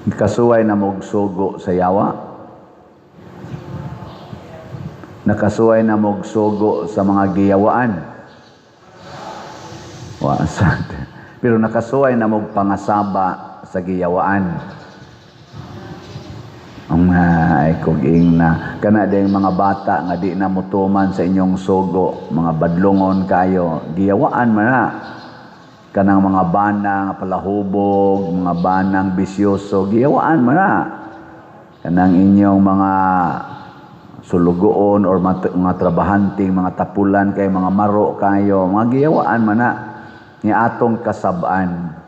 Kasuway na mogsugo sa yawa. Nakasuway na mogsugo sa mga giyawaan. Wasad. Pero nakasuway na mogpangasaba sa giyawaan. Ang ay kuging na kana ding mga bata nga di na mutuman sa inyong sugo, mga badlongon kayo, giyawaan man na. Kanang mga banang palahubog, mga banang bisyoso, giyawaan man na. Kanang inyong mga sulugoon or mga trabahanting, mga tapulan kay mga maro kayo, mga giyawaan man na. Ni atong kasabaan.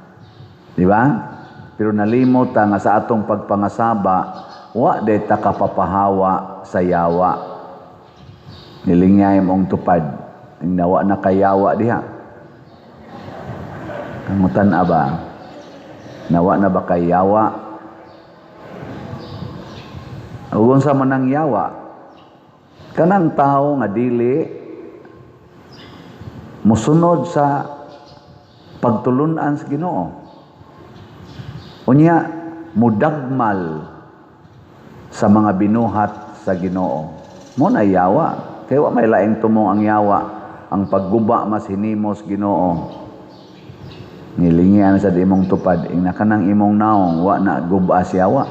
Di ba? Pero nalimot nga sa atong pagpangasaba, wa day ta kapapahawa sa yawa. Nilingay mong tupad. Ang nawa na kayawa diha. Kamutan ba? Nawa na ba kayawa? Ugon sa manang yawa. Kanang tao nga dili musunod sa pagtulunan sa Ginoo. Unya mudagmal sa mga binuhat sa Ginoo. Mo na yawa. Kaya wa may laing tumong ang yawa, ang pagguba mas hinimos Ginoo. Nilingian sa imong tupad, ing kanang imong naong wa na guba siyawa.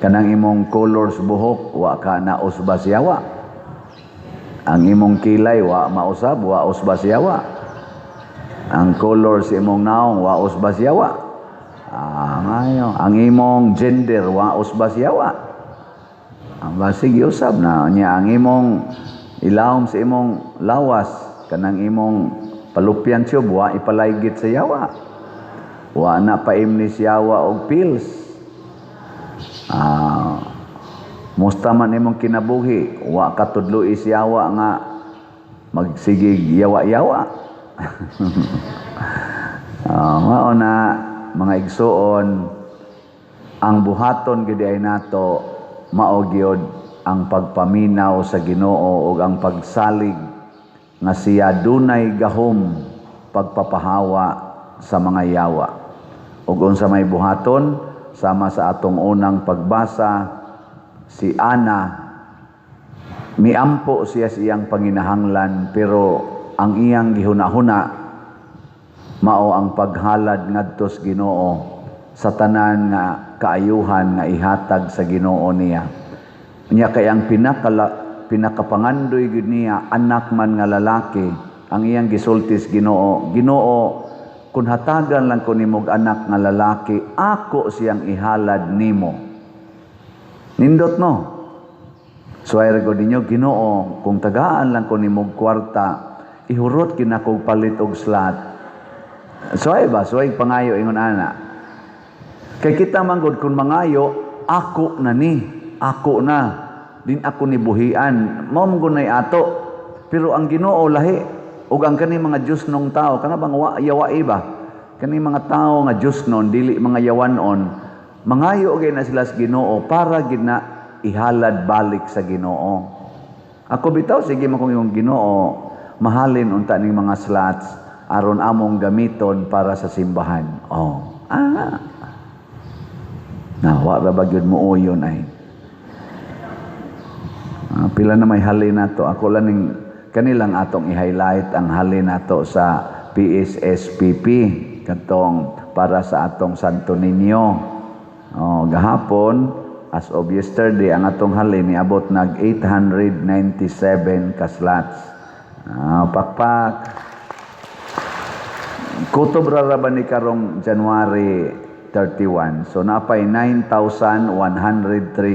Kanang imong colors buhok, wa ka na usba siyawa. Ang imong kilay wa mausab, wa usba siyawa. Ang colors imong naong wa usba siyawa. Ngayon, ang imong gender wa usba siyawa. Ang basig usab na niya ang imong ilawom sa imong lawas, kanang imong palupyan tube wa ipalaygit sa yawa. Wa na paimni yawa og pills. Musta man imong kinabuhi, wa katudlo isyawa nga magsigig yawa-yawa. Mao na mga igsuon, ang buhaton gid ay nato mao gyud ang pagpaminaw sa Ginoo ug ang pagsalig nga siya dunay gahom pagpapahawa sa mga yawa. Ug unsa may buhaton sama sa atong unang pagbasa, si Ana miampo siya sa iyang panginahanglan, pero ang iyang gihuna-huna mao ang paghalad ngadto sa Ginoo sa tanan nga kaayuhan nga ihatag sa Ginoo niya. Nya kay ang pinakapangandoy gid niya anak man nga lalaki, ang iyang gisultis Ginoo, Ginoo, kun hatagan lang ko nimog anak nga lalaki, ako siyang ihalad nimo. Nindot no. Suway ko ninyo, Ginoo, kung tagaan lang ko nimog kwarta, ihurot kinakog palit og slot. Suway ba? Suway pangayo ingon ana. Kay kita manggod kung mangayo, ako na ni. Ako na. Din ako ni buhian. Mao mong gunay ato. Pero ang Ginoo lahi. Ug ang kani mga Diyos nung tao, kana bang yawai ba? Kani mga tao nga Diyos nun, dili mga yawanon, mangayo gay na sila sa Ginoo para gid na ihalad balik sa Ginoo. Ako bitaw, sige mo kung yung Ginoo, mahalin unta ning mga slots aron among gamiton para sa simbahan. Nawa ra ba gyud mo uyon ay. Pila na may halin nato. Ako lang ning kanilang atong i-highlight ang halin nato sa PSSPP katong para sa atong Santo Niño. Gahapon as of yesterday ang atong halin niabot nag 897 ka slots. Pakpak. Kutob ra ba ni karong January 31. So napay 9,103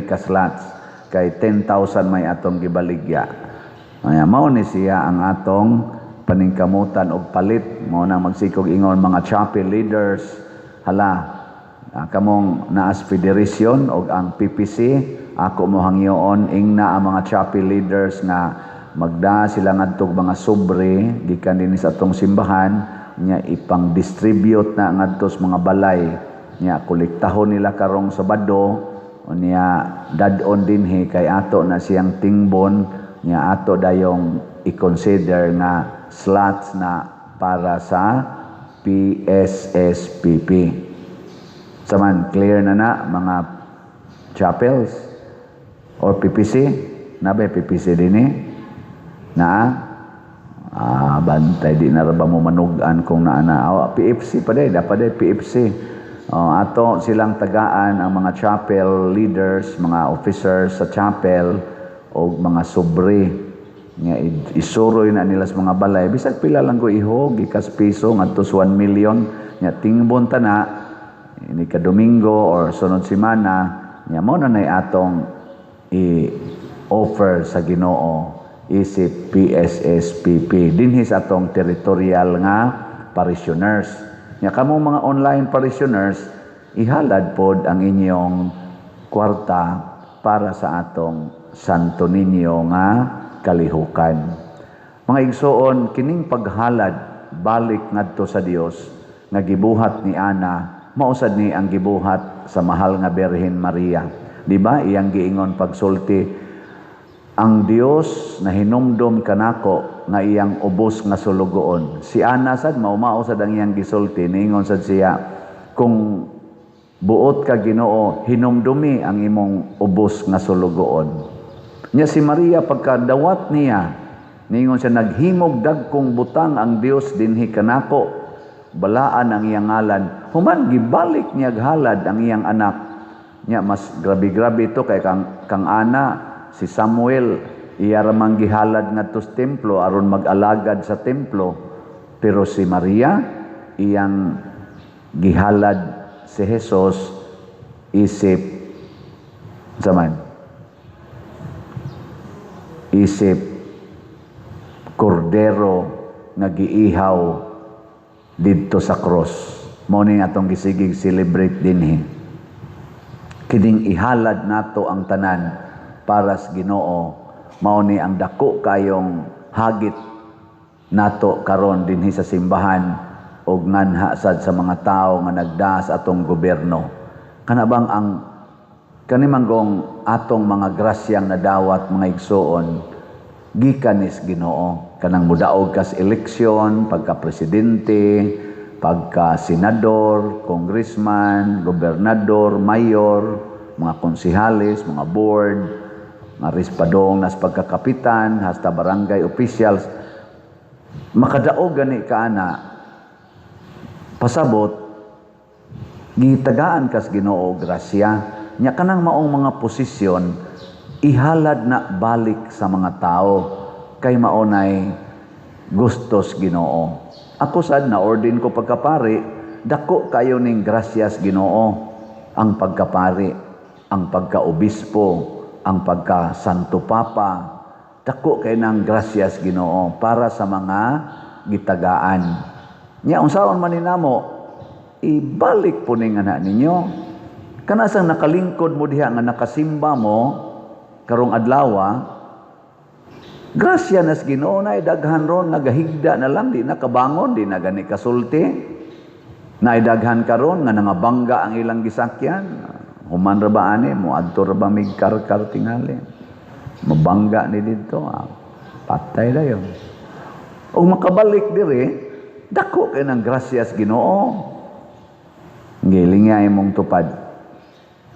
ka slots kay 10,000 may atong gibaligya. Mao ni siya ang atong paningkamutan og palit. Mao na magsikog ingon mga chapel leaders. Hala, kamong naas federation og ang PPC, ako mo hangyoon ingna ang mga chapel leaders nga magda sila ngadtog mga sobre gikan dinhi sa atong simbahan nya ipang-distribute na ngadto sa mga balay nya kolektahon nila karong Sabado nya dadon dinhi kay ato na siyang tingbon nya ato dayong i-consider nga slots na para sa PSSPP. Saman, clear na mga chapels or PPC. Nabay PPC din bantay di na ba mo manugan kung PFC pa day, dapat PFC. Ato silang tagaan ang mga chapel leaders, mga officers sa chapel o mga sobre nga isuroy na nila sa mga balay. Bisag pila lang ko ihog, ikas piso ngadto 1 million nya tingbon ta na ini ka Domingo or sunod semana nya mo na nay atong i-offer sa Ginoo isip PSSPP dinhi sa atong territorial nga parishioners. Nya kamo mga online parishioners, ihalad pod ang inyong kwarta para sa atong Santo Niño nga kalihukan. Mga igsoon, kining paghalad balik ngadto sa Dios nga gibuhat ni Ana, mausad ni ang gibuhat sa mahal nga Birhen Maria. Di ba? Iyang giingon pagsulti, ang Dios na hinumdom kanako nga iyang ubos nga sulugoon. Si Ana sad mao sad ang iyang gisulti, niingon sad siya, kung buot ka Ginoo, hinumdumi ang imong ubos nga sulugoon. Nya si Maria pagkadawat niya, ningon siya, naghimog dagkong butang ang Dios dinhi kanako, balaan ang iyang ngalan. Human gibalik niya halad ang iyang anak. Nya mas grabe-grabe ito kay kang Ana, si Samuel, iya ramang gihalad ngadto sa templo aron mag-alagad sa templo. Pero si Maria, iyang gihalad si Jesus isip kordero nga giihaw didto sa cross. Mao ni atong gisigig celebrate dinhi. Kining ihalad nato ang tanan para sa Ginoo. Mao ni ang dako kayong hagit nato karon dinhi sa simbahan og nganha sad sa mga tawo nga nagdaas atong gobyerno. Kanabang ang kanimanggong atong mga grasyang nadawat mga igsoon gikan ni Ginoo, kanang mudaog kas eleksyon, pagka presidente, pagka senador, congressman, gobernador, mayor, mga konsihales, mga board, mga rispadong nas pagkakapitan, hasta barangay officials, makadaog gani kaana pasabot gitagaan kas Ginoo grasya. Nya kanang maong mga posisyon ihalad na balik sa mga tao kay maunay gustos Ginoo. Ako sad na ordain ko pagkapari, dako kayo ning grasyas Ginoo, ang pagkapari, ang pagkaobispo, ang pagka-santo papa, dako kay nang grasyas Ginoo para sa mga gitagaan. Nya unsaon man ninamo, ibalik po ning anak ninyo. Kanasang nakalingkod mo diha nga nakasimba mo karong adlaw, grasya nas Ginoo na daghan ron, nagahigda na lang, di nakabangon, di na gani kasulti. Naidaghan karon nga nangabangga ang ilang gisakyan. Human ra ba ani mo adto ra ba mig karkar tingali. Mabangga ni didto, patay dayon. Og makabalik diri, dako kay nang grasyas Ginoo. Ngilingay mong tupad.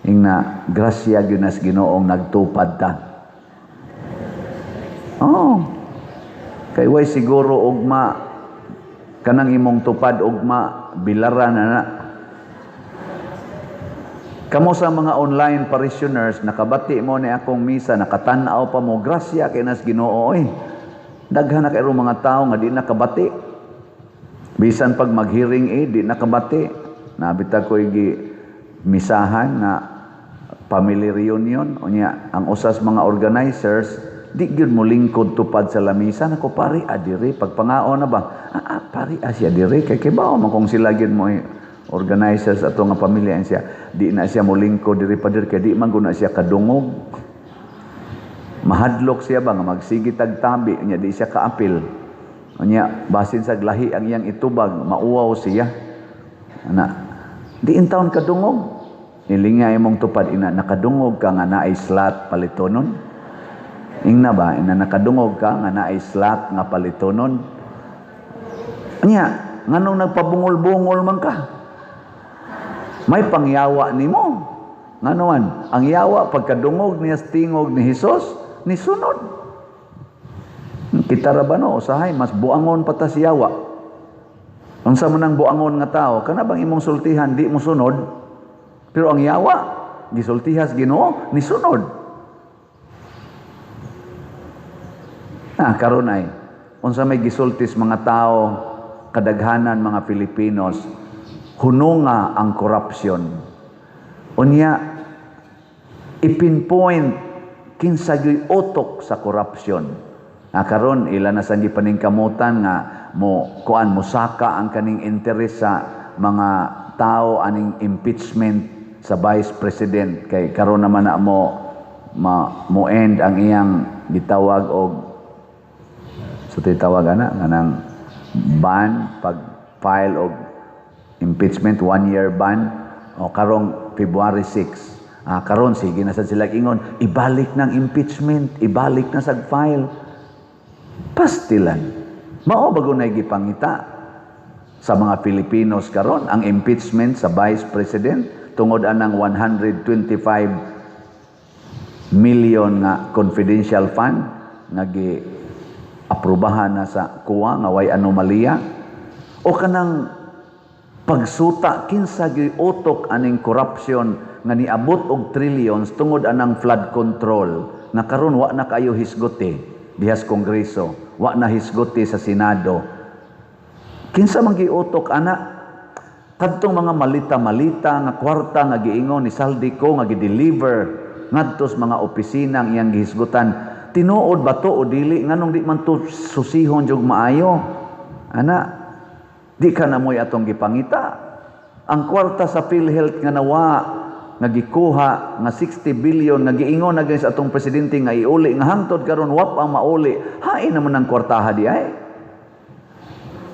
Ingna grasya gyud nas Ginoong nagtupad ta. Kay way siguro ugma kanang imong tupad ugma bilaran na. Kamo sa mga online parishioners nakabati mo ni akong misa, nakatan-aw pa mo, grasya kay nas Ginoo daghan na kay mga tawo nga di nakabati. Bisan pag maghearing di nakabati. Nabita ko gi misahan na family reunion unya ang usas mga organizers di gyud mo lingkod tupad sa lamisa nako pari adiri pagpangaon na ba pari siya diri kay bao man kung sila gyud mo organizers ato nga pamilya siya di na siya mo lingkod diri padir kay di man guna siya kadungog mahadlok siya ba nga magsigi tagtabi unya di siya kaapil unya basin sa glahi ang iyang itubag mauwaw siya ana di intawon kadungog ilingay mong tupad ina nakadungog ka nga naay slot palitonon. Ingna ba ina nakadungog ka nga naay slot nga palitonon. Anya nganong nagpabungol-bungol man ka? May pangyawa nimo. Nganuan, ang yawa pagkadungog niya sa tingog ni Hesus, ni sunod. Kita ra ba no, usahay mas buangon pa ta si yawa. Unsa man ang buangon nga tao, kana bang imong sultihan di mo sunod? Pero ang yawa, gisultihas Ginoo ni sunod. Karon ay unsa may gisultis mga tao, kadaghanan mga Pilipinos, hununga ang korupsyon. Unya ipinpoint kinsa gyoy utok sa korupsyon. Karon ila na sa gipaningkamutan nga mo saka ang kaning interes sa mga tao aning impeachment sa Vice President kay karon naman na mo end ang iyang gitawag og tawag nang ban pag file og impeachment 1-year ban o karong February 6. Karon sige na sad sila ingon ibalik ng impeachment, ibalik na sa file. Pastilan. Mao bago na gipangita sa mga Pilipinos karon ang impeachment sa Vice President tungod anang 125 million nga confidential fund nga aprubahan na sa kuwa nga way anomalya o kanang pagsuta kinsa gyud utok aning corruption nga niabot og trillions tungod anang flood control nga karon wa na kayo hisgote diha sa Kongreso, wa na hisgote sa Senado. Kinsa man giutok ana kadtong mga malita-malita nga kwarta nga giingon ni Saldico nga gi-deliver ngadto sa mga opisina ang iyang gihisgutan. Tinuod ba to o dili nganong di man to susihon jug maayo? Di ka na mo'y atong gipangita. Ang kwarta sa PhilHealth nga nawa nga gikuha nga 60 billion nga giingon na sa atong presidente nga iuli nga hangtod karon wap ang mauli. Hain naman ang kwartaha di ay.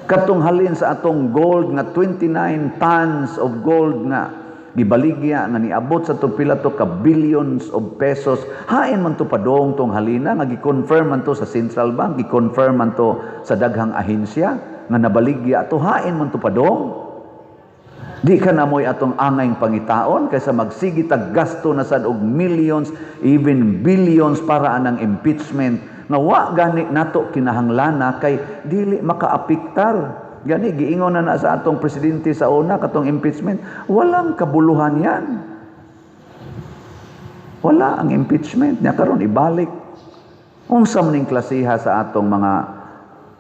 Katong halin sa atong gold nga 29 tons of gold nga gibaligya nga niabot sa itong pila to ka billions of pesos. Hain man to padong tong halina nga gi-confirm man to sa Central Bank, gi-confirm man to sa daghang ahensya nga nabaligya to. Hain man to padong. Di ka na mo'y atong angayng pangitaon kaysa magsigi tag gasto na sad og millions, even billions para anang impeachment nga wa gani nato kinahanglana kay dili makaapiktar. Gani, giingon na sa atong presidente sa una, katong impeachment, walang kabuluhan yan. Wala ang impeachment. Nya karon ibalik. Unsa maning klasiha sa atong mga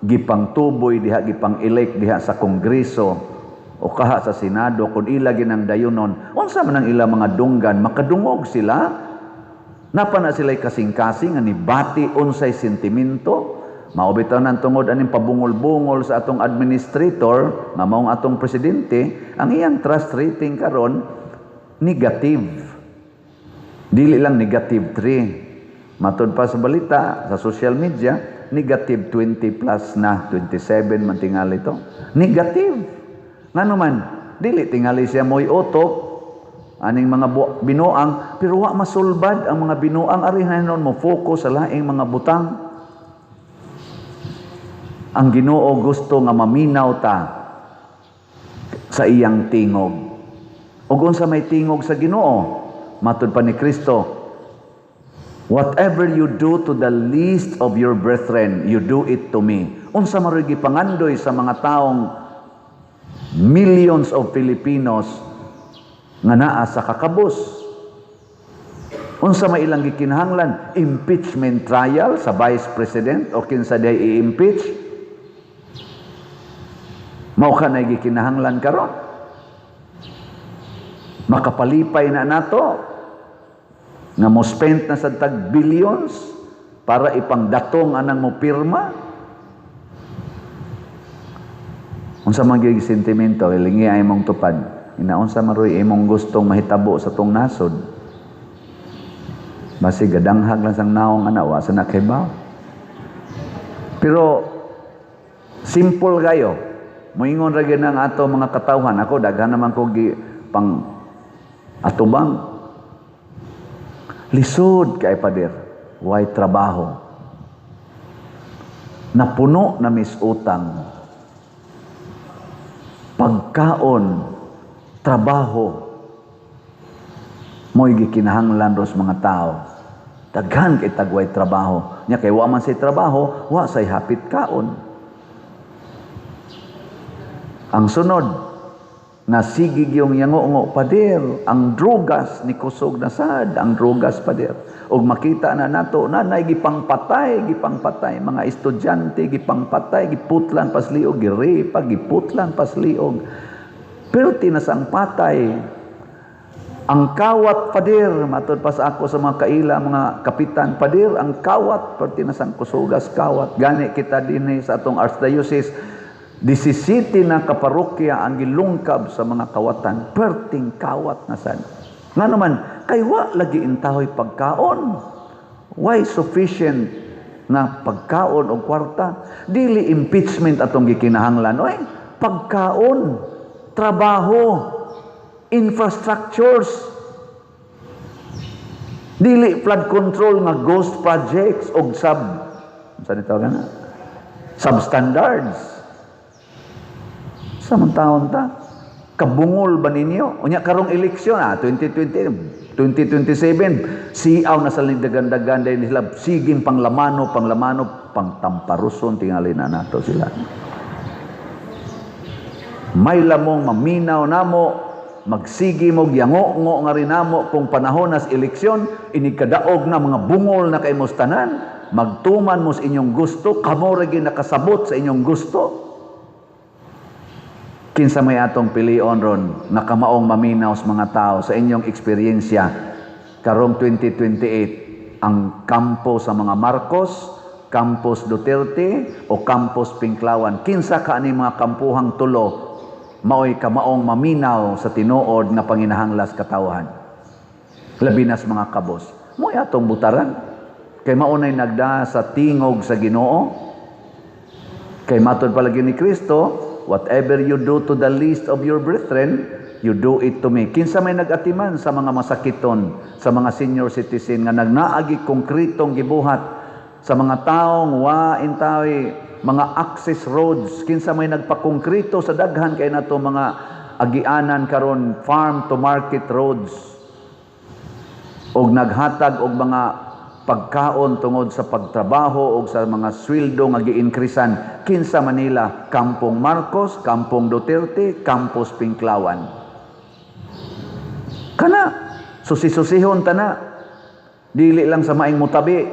gipang tuboy, diha gipang elect, diha sa Kongreso, o kaha sa Senado, kung ila ginang dayunon, unsa man ang ila mga dunggan, makadungog sila, napa na sila'y kasing-kasing, ani bati unsay sentimento, maubitanan tungod aning pabungol-bungol sa atong administrator nga maong atong presidente, ang iyang trust rating karon negative. Dili lang negative 3. Matud pa sa balita sa social media, negative 20 plus na 27 man tingali to. Negative. Ngano man dili tingali siya moy utok aning mga binuang pero wa masulbad ang mga binuang ari hanon mo focus sa laing mga butang. Ang Ginoo gusto nga maminaw ta sa iyang tingog. Ug unsa may tingog sa Ginoo? Matud pa ni Kristo, whatever you do to the least of your brethren, you do it to me. Unsa maroy gipangandoy sa mga taong millions of Filipinos nga naa sa kakabus. Unsa may ilang gikinahanglan? Impeachment trial sa Vice President o kinsa day i-impeach? Mao ka na gikinahanglan karon. Makapalipay na nato nga mo spend na sa tag billions para ipangdatong anang mo pirma. Unsa man gyud sentimento ilingi ay mong tupad. Inaunsa maroy imong gustong mahitabo sa tong nasod. Basi gadanghag lang sang naong anawa sa nakibaw. Pero simple kayo. Moingon ra gyud ang ato mga katawhan. Ako daghan naman ko pang atubang. Lisod kay pader, way trabaho. Napuno na misutang. Pagkaon, trabaho, Mo'y gikinahanglan ros mga tao. Daghan kay tagway trabaho. Nya kay wa man say trabaho, wa say hapit kaon. Ang sunod, nasigig yung yango-ngo pader, ang drugas ni kusog na sad, ang drugas pader. Og makita na nato, nanay gipangpatay, mga estudyante, gipangpatay, giputlan pasliog, girepa, giputlan pasliog. Pero tinasang patay, ang kawat pader, matod pa sa ako sa mga kaila, mga kapitan pader, ang kawat, tinasang kusugas kawat. Gani kita din sa atong Archdiocese, 17 na kaparokya ang gilungkab sa mga kawatan, perting kawat na sad. Nga naman, kay wa lagi intahoy pagkaon. Why sufficient nga pagkaon o kwarta? Dili impeachment atong gikinahanglan. Oy, pagkaon, trabaho, infrastructures, dili flood control nga ghost projects o substandards. Samantaon ta, kabungol ba ninyo? Unya karong eleksyon 2027, siaw na sa dagan-dagan dahil sila siging panglamano, pangtamparuson, tingali na nato sila. May lamong maminaw namo, magsigi mo, yango-ngo nga rin namo kung panahon nas eleksyon, inikadaog na mga bungol na kay mustanan, magtuman mo sa inyong gusto, kamo rin nakasabot sa inyong gusto. Kinsa may atong pilion ron, nakamaong maminaw sa mga tao sa inyong eksperyensya, karong 2028, ang kampo sa mga Marcos, Campus Duterte, o Campus Pinklawan. Kinsa ka ni mga kampuhang tulo, maoy kamaong maminaw sa tinuod na panginahanglas katawhan. Labi na sa mga kabos. Mo'y atong butaran. Kay maunay nagda sa tingog sa Ginoo. Kay matod palagi ni Kristo, whatever you do to the least of your brethren, you do it to me. Kinsa may nagatiman sa mga masakiton, sa mga senior citizen nga nagnaagi konkretong gibuhat sa mga taong wa intawi mga access roads. Kinsa may nagpakongkrito sa daghan kay nato mga agianan karon farm to market roads. Og naghatag og mga pagkaon tungod sa pagtrabaho o sa mga sweldo nga gi-increasean. Kinsa Manila, Kampong Marcos, Kampong Duterte, Campus Pinklawan. Kana, susi-susihon ta na. Dili lang sa maing mutabi,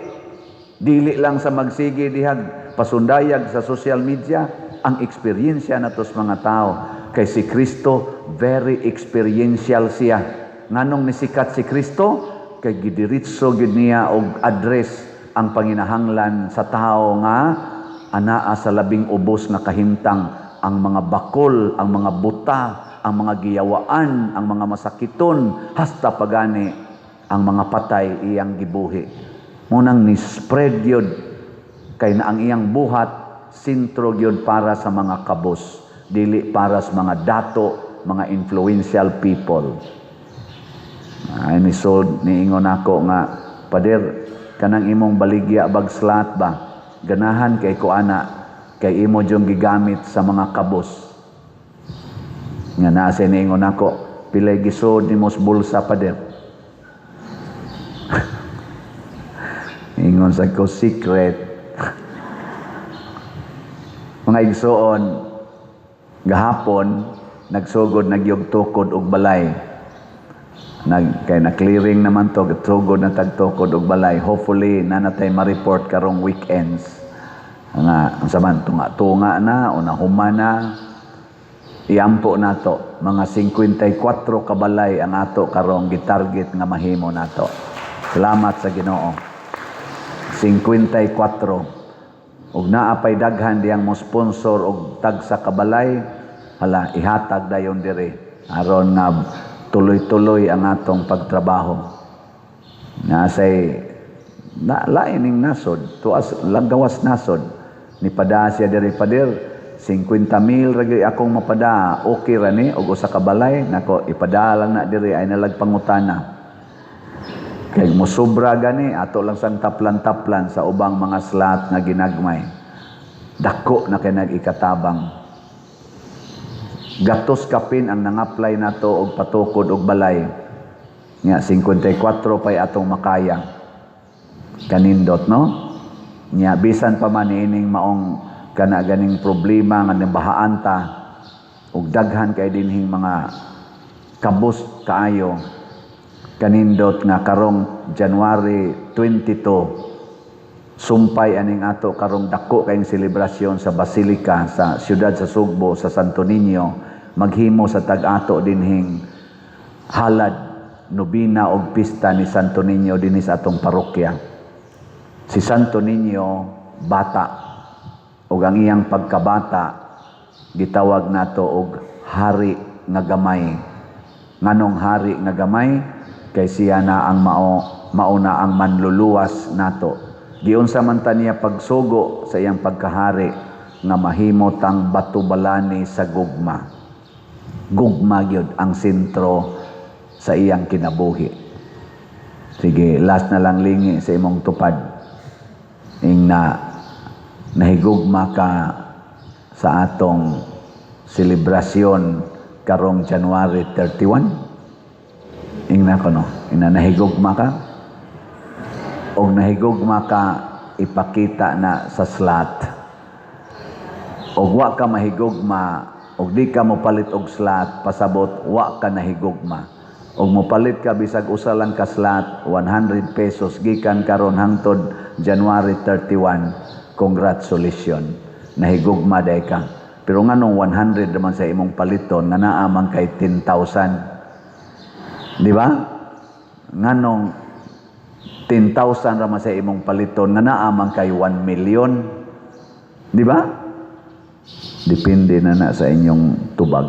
dili lang sa magsigi dihag pasundayag sa social media, ang eksperyensya natos mga tao. Kay si Kristo, very experiential siya. Nganong nisikat si Kristo? Kay gidiritso gid niya og address ang panginahanglan sa tao nga anaa sa labing ubos nga kahimtang, ang mga bakol, ang mga buta, ang mga giyawaan, ang mga masakiton, hasta pagani ang mga patay iyang gibuhi. Munang ni spread yun kay na ang iyang buhat sintro yun para sa mga kabos, dili para sa mga dato, mga influential people. Ay misod niingon ako nga, pader, kanang imong baligya bagslat ba? Ganahan kay kuana, kay imo jong gigamit sa mga kabos. Nga nasa niingon ako, pilay gisod ni mos bulsa pader. Ingon sa ko secret. Mga igsoon, gahapon, nagsugod nagyugtukod og balay. Kay na-clearing naman to, tugod na tagtukod og balay. Hopefully, nanatay ma-report karong weekends. Nga, saman, tunga na, o nahuma na, iampo na to. Mga 54 kabalay ang ato karong gitarget nga mahimo na to. Salamat sa Ginoo. 54. Ug naapay daghan diyang mo sponsor og tag sa kabalay, hala, ihatag dayon dire. Aron na tuloy-tuloy ang atong pagtrabaho. Nasay laining nasod, tuas lagawas nasod. Ni pada siya diri pader 50,000 ragi akong mapada, okay ra ni og usa ka balay, nako ipada lang na diri ay nalagpangutana. Kay mo sobra gani ato lang sang taplan-taplan sa ubang mga slot nga ginagmay. Dako na kay nag-ikatabang. Gatos kapin ang nang-apply nato og patukod og balay. Nga 54 pay atong makaya. Kanindot no? Nga bisan pa man ining maong kana ganing problema nga nabahaan ta ug daghan kay dinhing mga kabus kaayo. Kanindot nga karong January 22 sumpay aning ato karong dako kayong selebrasyon sa Basilica sa siyudad sa Sugbo sa Santo Niño, maghimo sa tag-ato dinhing halad nobina og pista ni Santo Niño dinhi sa atong parokya. Si Santo Niño bata ug ang iyang pagkabata gitawag nato og hari nga gamay. Nganong hari nga gamay? Kay siya na ang mauna ang manluluwas nato. Giunsa man ta niya pagsugo sa iyang pagkahari nga mahimo tang batubalani sa gugma. Gugma gyud ang sentro sa iyang kinabuhi. Sige, last na lang lingi sa imong tupad. Ing nahigugma ka sa atong selebrasyon karong January 31. Ingna ko no, nahigugma ka o nahigugma ka ipakita na sa slot o wa ka mahigugma o di ka mopalit og slot pasabot wa ka nahigugma o mopalit ka bisag usa lang ka slot 100 pesos gikan karon hangtod January 31. Congratulations, nahigugma day ka. Pero nganong 100 naman sa imong paliton nga naa man kay 10,000. Di ba? Nganong 10,000 raman sa imong paliton nga naa man kay 1 million. Di ba? Depende na sa inyong tubag.